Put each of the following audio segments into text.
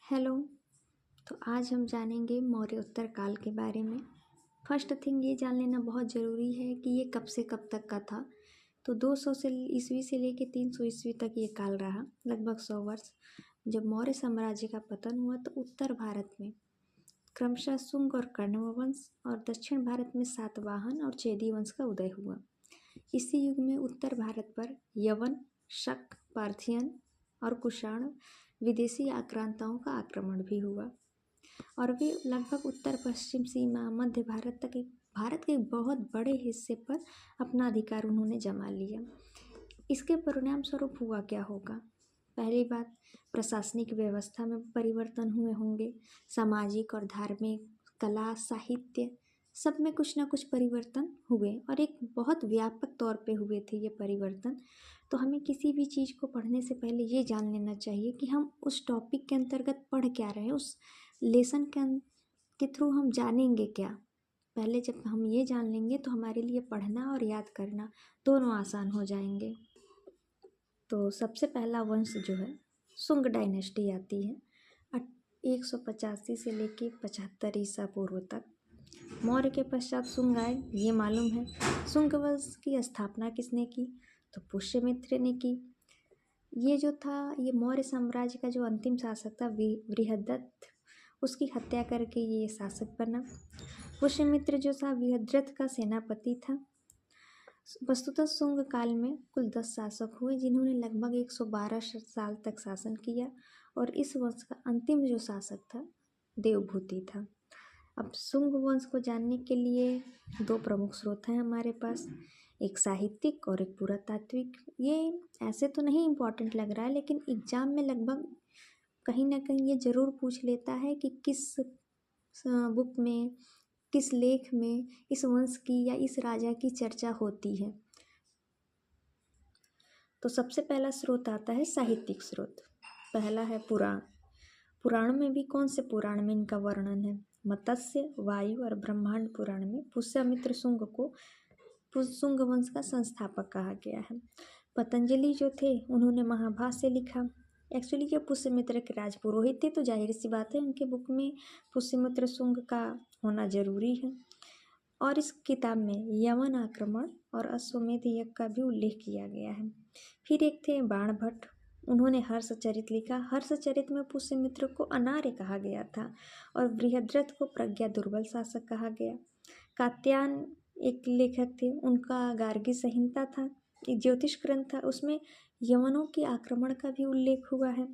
Hello. तो आज हम जानेंगे मौर्य उत्तर काल के बारे में। फर्स्ट थिंग ये जान लेना बहुत ज़रूरी है कि ये कब से कब तक का था। तो 200 से ईस्वी से लेकर 300 ईस्वी तक ये काल रहा, लगभग 100 वर्ष। जब मौर्य साम्राज्य का पतन हुआ तो उत्तर भारत में क्रमशः शुंग और कण्व वंश और दक्षिण भारत में सातवाहन और चेदी वंश का उदय हुआ। इसी युग में उत्तर भारत पर यवन, शक, पार्थियन और कुषाण विदेशी आक्रांताओं का आक्रमण भी हुआ और वे लगभग उत्तर पश्चिम सीमा मध्य भारत के बहुत बड़े हिस्से पर अपना अधिकार उन्होंने जमा लिया। इसके परिणाम स्वरूप हुआ क्या होगा? पहली बात, प्रशासनिक व्यवस्था में परिवर्तन हुए होंगे। सामाजिक और धार्मिक, कला, साहित्य सब में कुछ ना कुछ परिवर्तन हुए और एक बहुत व्यापक तौर पे हुए थे ये परिवर्तन। तो हमें किसी भी चीज़ को पढ़ने से पहले ये जान लेना चाहिए कि हम उस टॉपिक के अंतर्गत पढ़ क्या रहे हैं, उस लेसन के थ्रू हम जानेंगे क्या। पहले जब हम ये जान लेंगे तो हमारे लिए पढ़ना और याद करना दोनों आसान हो जाएंगे। तो सबसे पहला वंश जो है शुंग डायनेस्टी आती है 185 से लेके 75 ईसा पूर्व तक। मौर्य के पश्चात शुंग आए, ये मालूम है। शुंग वंश की स्थापना किसने की? तो पुष्यमित्र ने की। ये जो था, ये मौर्य साम्राज्य का जो अंतिम शासक था बृहद्रथ, उसकी हत्या करके ये शासक बना। पुष्यमित्र जो था बृहद्रथ का सेनापति था। वस्तुतः शुंग काल में कुल 10 शासक हुए जिन्होंने लगभग 112 साल तक शासन किया और इस वंश का अंतिम जो शासक था देवभूति था। अब शुंग वंश को जानने के लिए दो प्रमुख स्रोत हैं हमारे पास, एक साहित्यिक और एक पुरातात्विक। ये ऐसे तो नहीं इम्पोर्टेंट लग रहा है, लेकिन एग्जाम में लगभग कहीं ना कहीं ये ज़रूर पूछ लेता है कि किस बुक में, किस लेख में इस वंश की या इस राजा की चर्चा होती है। तो सबसे पहला स्रोत आता है साहित्यिक स्रोत। पहला है पुराण। पुराण में भी कौन से पुराण में इनका वर्णन है? मत्स्य, वायु और ब्रह्मांड पुराण में पुष्यमित्र शुंग को शुंग वंश का संस्थापक कहा गया है। पतंजलि जो थे उन्होंने महाभाष्य लिखा। एक्चुअली ये पुष्यमित्र के राजपुरोहित थे, तो जाहिर सी बात है उनके बुक में पुष्यमित्र शुंग का होना जरूरी है। और इस किताब में यवन आक्रमण और अश्वमेध यज्ञ का भी उल्लेख किया गया है। फिर एक थे बाणभट्ट, उन्होंने हर्षचरित लिखा। हर्षचरित में पुष्यमित्र को अनार्य कहा गया था और बृहद्रथ को प्रज्ञा दुर्बल शासक कहा गया। कात्यायन एक लेखक थे, उनका गार्गी संहिता था, एक ज्योतिष ग्रंथ था, उसमें यवनों के आक्रमण का भी उल्लेख हुआ है।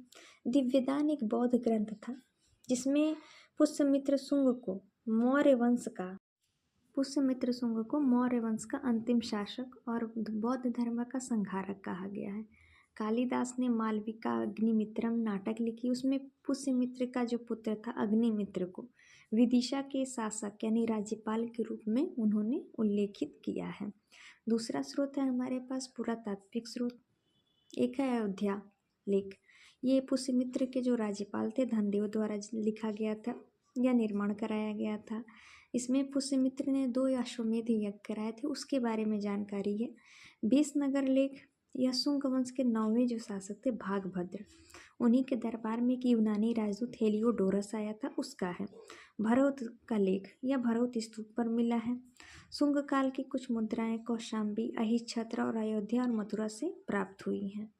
दिव्यदान एक बौद्ध ग्रंथ था जिसमें पुष्यमित्र शुंग को मौर्य वंश का अंतिम शासक और बौद्ध धर्म का संहारक कहा गया है। कालिदास ने मालविका अग्निमित्रम नाटक लिखी, उसमें पुष्यमित्र का जो पुत्र था अग्निमित्र को विदिशा के शासक यानी राज्यपाल के रूप में उन्होंने उल्लेखित किया है। दूसरा स्रोत है हमारे पास पुरातात्विक स्रोत। एक है अयोध्या लेख। ये पुष्यमित्र के जो राज्यपाल थे धनदेव द्वारा लिखा गया था या निर्माण कराया गया था। इसमें पुष्यमित्र ने 2 अश्वमेध यज्ञ कराए थे, उसके बारे में जानकारी है। 20 नगर लेख, यह शुंग वंश के 9वें जो शासक थे भागभद्र, उन्हीं के दरबार में एक यूनानी राजदूत हेलियोडोरस आया था, उसका है। भरौत का लेख, यह भरौत स्तूप पर मिला है। शुंग काल की कुछ मुद्राएं कौशाम्बी, अहिच्छत्र और अयोध्या और मथुरा से प्राप्त हुई हैं।